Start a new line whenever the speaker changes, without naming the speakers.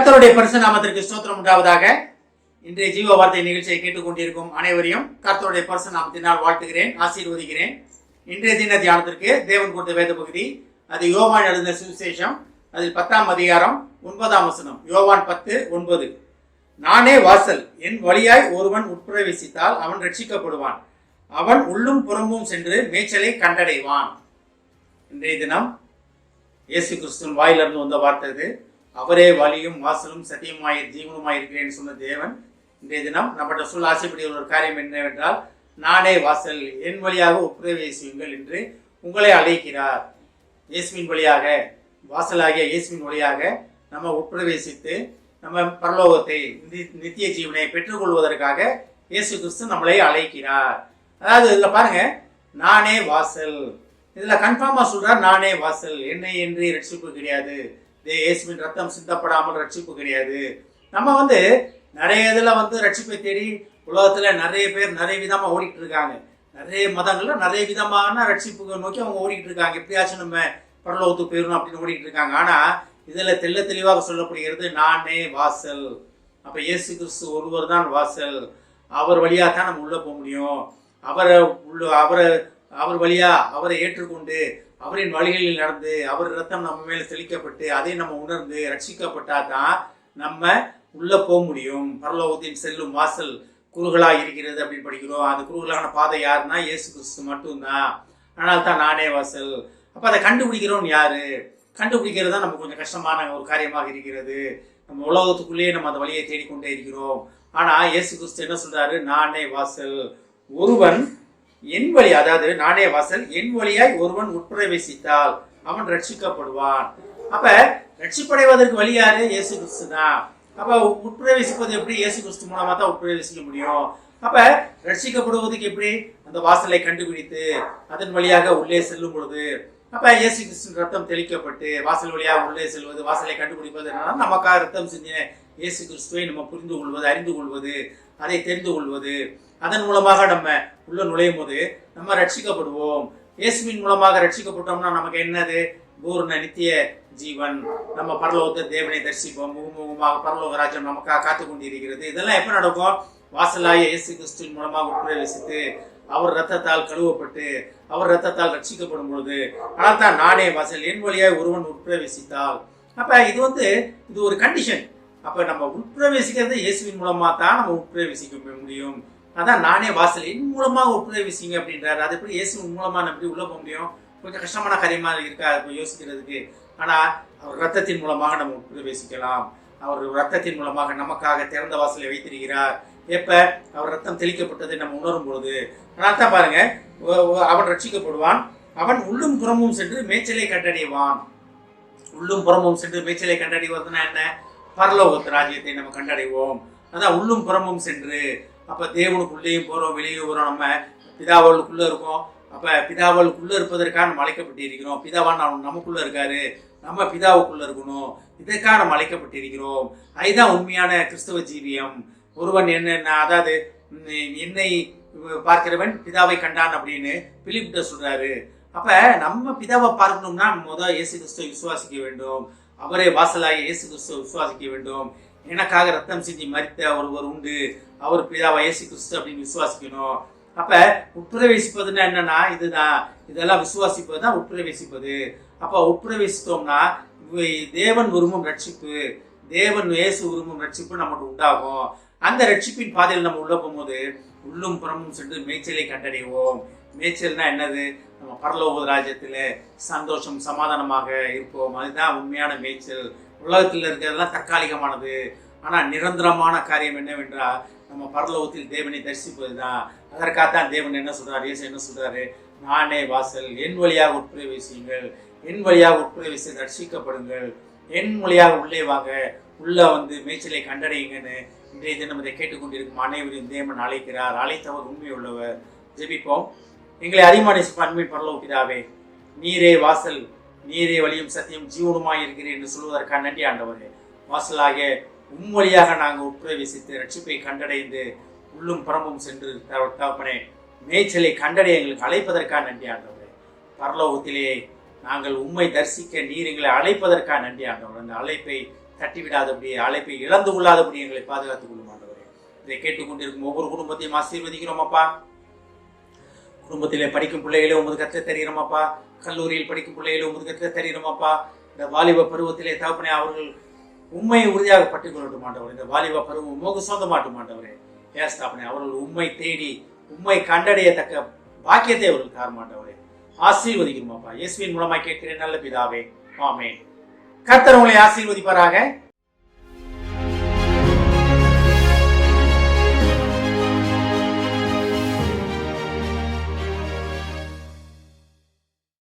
கர்த்தருடைய பரிசு நாமத்திற்கு ஸ்தோத்திரம் உண்டாவதாக. இன்றைய ஜீவ வார்த்தை நிகழ்ச்சியை கேட்டுக்கொண்டிருக்கும் அனைவரையும் கர்த்தருடைய பரிசு நாமத்தினால் வாழ்த்துகிறேன், ஆசீர்வதிக்கிறேன். இன்றைய தின தியானத்திற்கு தேவன் கொடுத்த வேத பகுதி அது யோவான் எழுதின சுவிசேஷம், அதில் 10ஆம் அதிகாரம் 9ஆம் வசனம். யோவான் 10:9. நானே வாசல், என் வழியாய் ஒருவன் உட்பிரவேசித்தால் அவன் ரட்சிக்கப்படுவான், அவன் உள்ளும் புறமும் சென்று மேய்ச்சலை கண்டடைவான். இன்றைய தினம் இயேசு கிறிஸ்துவின் வாயிலிருந்து வந்த வார்த்தை இது. அவரே வழியும் வாசலும் சத்தியமாய் ஜீவனுமாய் இருக்கிறேன்னு சொன்ன தேவன் இன்றைய தினம் நம்மகிட்ட சொல்ல ஆசைப்படுகிற ஒரு காரியம் என்னவென்றால், நானே வாசல், என் வழியாக உட்பிரவேசியுங்கள் என்று உங்களை அழைக்கிறார். இயேசுவின் வழியாக, வாசலாகிய இயேசுவின் வழியாக நம்ம உட்பிரவேசித்து நம்ம பரலோகத்தை, நித்திய ஜீவனை பெற்றுக்கொள்வதற்காக இயேசு கிறிஸ்து நம்மளை அழைக்கிறார். அதாவது இதில் பாருங்க, நானே வாசல், இதில் கன்ஃபார்மா சொல்றார், நானே வாசல், என்னை என்று ரட்சிப்பு கிடையாது, இயேசுவின் ரத்தம் சிந்தப்படாமல் ரட்சிப்பு கிடையாது. நம்ம நிறைய இதில் ரட்சிப்பை தேடி உலகத்துல நிறைய பேர் நிறைய விதமா ஓடிட்டு இருக்காங்க. நிறைய மதங்கள்ல நிறைய விதமான ரட்சிப்புகளை நோக்கி அவங்க ஓடிட்டு இருக்காங்க. எப்படியாச்சும் நம்ம பரலோகத்துக்கு போயிடணும் அப்படின்னு ஓடிட்டு இருக்காங்க. ஆனா இதுல தெளிவாக சொல்லப்படுகிறது, நானே வாசல். அப்ப இயேசு கிறிஸ்து ஒருவர் தான் வாசல். அவர் வழியா தான் நம்ம உள்ள போக முடியும். அவர் வழியா அவரை ஏற்றுக்கொண்டு அவரின் வழிகளில் நடந்து அவர் ரத்தம் நம்ம மேல தெளிக்கப்பட்டு அதை நம்ம உணர்ந்து ரட்சிக்கப்பட்டா தான் நம்ம உள்ள போக முடியும். பரலோகத்தின் செல்லும் வாசல் குறுகலா இருக்கிறது அப்படின்னு படிக்கிறோம். அந்த குறுகலான பாதை யாருன்னா இயேசு கிறிஸ்து மட்டும்தான். ஆனால் தான் நானே வாசல். அப்ப அதை கண்டுபிடிக்கிறோம் யாரு? கண்டுபிடிக்கிறது தான் நம்ம கொஞ்சம் கஷ்டமான ஒரு காரியமாக இருக்கிறது. நம்ம உலகத்துக்குள்ளேயே நம்ம அந்த வழியை தேடிக்கொண்டே இருக்கிறோம். ஆனா இயேசு கிறிஸ்து என்ன சொல்றாரு? நானே வாசல், ஒருவன் என் வழி, அதாவது நானே வாசல், என் வழியாய் ஒருவன் உட்பிரவேசித்தால் அவன் ரட்சிக்கப்படுவான். அப்ப ரட்சிப்படைவதற்கு வழி யாரு? இயேசு கிறிஸ்து தான். அப்ப உட்பிரவேசிப்பது எப்படி? இயேசு கிறிஸ்து மூலமா தான் உட்பிரவேசிக்க முடியும். அப்ப ரட்சிக்கப்படுவதற்கு எப்படி? அந்த வாசலை கண்டுபிடித்து அதன் வழியாக உள்ளே செல்லும் பொழுது, அப்ப இயேசு கிறிஸ்து ரத்தம் தெளிக்கப்பட்டு வாசல் வழியாக உள்ளே செல்வது, வாசலை கண்டுபிடிப்பது என்னன்னா, நமக்காக ரத்தம் செஞ்சின இயேசு கிறிஸ்துவை நம்ம புரிந்து கொள்வது, அறிந்து கொள்வது, அதை தெரிந்து கொள்வது. அதன் மூலமாக நம்ம உள்ள நுழையும் போது நம்ம ரட்சிக்கப்படுவோம். இயேசுவின் மூலமாக ரட்சிக்கப்பட்டோம்னா நமக்கு என்னது? பூர்ண நித்திய ஜீவன். நம்ம பரலோகத்தை தேவனை தரிசிப்போம். முகமுகமாக பரலோக ராஜ்யம் நமக்காக காத்து கொண்டிருக்கிறது. இதெல்லாம் எப்ப நடக்கும்? வாசலாய இயேசு கிறிஸ்துவின் மூலமாக உட்பிரவேசித்து அவர் ரத்தத்தால் கழுவப்பட்டு அவர் ரத்தத்தால் ரட்சிக்கப்படும் பொழுது. ஆனால் தான் நானே வாசல், என் வழியாய் ஒருவன் உட்பிரவேசித்தால். அப்ப இது ஒரு கண்டிஷன். அப்ப நம்ம உட்பிரவேசிக்கிறது இயேசுவின் மூலமா தான் நம்ம உட்பிரவேசிக்க முடியும். அதான் நானே வாசல், என் மூலமாக உட்பிரவேசிங்க அப்படின்றாரு. அது எப்படி இயேசுவின் மூலமா நம்ம எப்படி உள்ள போக முடியும்? கொஞ்சம் கஷ்டமான காரியமா இருக்கா யோசிக்கிறதுக்கு. ஆனா அவர் ரத்தத்தின் மூலமாக நம்ம உட்பிரவேசிக்கலாம். அவர் ரத்தத்தின் மூலமாக நமக்காக திறந்த வாசலை வைத்திருக்கிறார். எப்ப அவர் ரத்தம் தெளிக்கப்பட்டதை நம்ம உணரும் பொழுது. ஆனால் தான் பாருங்க, அவன் ரட்சிக்கப்படுவான், அவன் உள்ளும் புறமும் சென்று மேய்ச்சலை கண்டடைவான். உள்ளும் புறமும் சென்று மேய்ச்சலை கண்டடைவதுன்னா என்ன? பரலோகத்து ராஜ்யத்தை நம்ம கண்டடைவோம். அதான் உள்ளும் புறமும் சென்று. அப்ப தேவனுக்குள்ளேயும் போறோம், வெளியே வரோம். நம்ம பிதாவளுக்குள்ள இருக்கோம். அப்ப பிதாவளுக்குள்ள இருப்பதற்காக நம்ம அழைக்கப்பட்டு இருக்கிறோம். பிதாவான் நமக்குள்ள இருக்காரு, நம்ம பிதாவுக்குள்ள இருக்கணும். இதற்காக நம்ம அழைக்கப்பட்டு இருக்கிறோம். அதுதான் உண்மையான கிறிஸ்தவ ஜீவியம். ஒருவன் அதாவது என்னை பார்க்கிறவன் பிதாவை கண்டான் அப்படின்னு பிலிப்பிட்ட சொல்றாரு. அப்ப நம்ம பிதாவை பார்க்கணும்னா முதல் இயேசு கிறிஸ்துவை விசுவாசிக்க வேண்டும். அவரே வாசலாகி இயேசு கிறிஸ்துவை விசுவாசிக்க வேண்டும். எனக்காக ரத்தம் சிந்தி மரித்த ஒருவர் உண்டு, அவர் பிதாவா இயேசு கிறிஸ்து அப்படின்னு விசுவாசிக்கணும். அப்ப உட்பிரவேசிப்பதுன்னா என்னன்னா இதுதான். இதெல்லாம் விசுவாசிப்பது தான் உட்பிரவேசிப்பது. அப்ப உட்பிரவேசித்தோம்னா தேவன் விரும்பும் ரட்சிப்பு, தேவன் இயேசு விரும்பும் ரட்சிப்பு நமக்கு உண்டாகும். அந்த ரட்சிப்பின் பாதையில் நம்ம உள்ள போகும்போது உள்ளும் புறமும் சென்று மேய்ச்சலை கண்டடைவோம். மேய்ச்சல்னா என்னது? நம்ம பரலோக ராஜ்யத்துல சந்தோஷம் சமாதானமாக இருப்போம். அதுதான் உண்மையான மேய்ச்சல். உலகத்தில் இருக்கிறதெல்லாம் தற்காலிகமானது. ஆனா நிரந்தரமான காரியம் என்னவென்றால் நம்ம பரலோகத்தில் தேவனை தரிசிப்பது தான். அதற்காகத்தான் தேவன் என்ன சொல்றாரு? இயேசு என்ன சொல்றாரு? நானே வாசல், என் வழியாக உட்பிரவேசியுங்கள், என் வழியாக உட்பிரவேசி ரட்சிக்கப்படுங்கள், என் வழியாக உள்ளே வாங்க, உள்ள மேய்ச்சலை கண்டடையுங்கன்னு இன்றைய தினம் இதை கேட்டுக்கொண்டிருக்கும் அனைவரையும் தேவன் அழைக்கிறார். அழைத்தவர் உண்மை உள்ளவர். ஜெபிப்போம். எங்களை அறிமானை அன்பின் பரலோக பிதாவே, நீரே வாசல், நீரே வழியும் சத்தியம் ஜீவனுமாய் இருக்கிறேன் என்று சொல்வதற்காக நன்றி ஆண்டவரே. வாசலாக வழியாக நாங்கள் உட்பிரவேசித்து ரட்சிப்பை கண்டடைந்து உள்ளும் புறமும் சென்று தகப்பனே மேய்ச்சலை கண்டடைய எங்களுக்கு அழைப்பதற்காக நன்றி ஆண்டவரே. பரலோகத்திலே நாங்கள் உம்மை தரிசிக்க நீர் எங்களை அழைப்பதற்காக நன்றி ஆண்டவர். அந்த அழைப்பை தட்டிவிடாதபடி, அழைப்பை இழந்து கொள்ளாதபடி எங்களை பாதுகாத்துக் கொள்ளும் ஆண்டவரே. இதை கேட்டுக்கொண்டிருக்கும் ஒவ்வொரு குடும்பத்தையும் ஆசீர்வதிக்கிறோம் அப்பா. குடும்பத்திலே படிக்கும் பிள்ளைகளே உமது கற்று தெரிகிறோம் அப்பா. கல்லூரியில் படிக்கும் பிள்ளைகளே உமது கற்று தெரிகிறோம் அப்பா. இந்த வாலிப பருவத்திலே தகப்பனே அவர்கள் உண்மையை உறுதியாக பற்றிக் கொள்ளட்டும் ஆண்டவரே. இந்த வாலிப பருவம் உமக்கு சொந்தமாட்டும் ஆண்டவரே. ஏஸ்தாப்பனே அவர்கள் உண்மை தேடி உண்மை கண்டடையத்தக்க பாக்கியத்தை அவர்கள் தாரமாட்டவரே. ஆசீர்வதிக்கிறோம் அப்பா. இயேசுவின் மூலமாக கேட்கிறேன் நல்ல பிதாவே, ஆமென். கர்த்தர் உங்களை ஆசீர்வதிப்பாராக.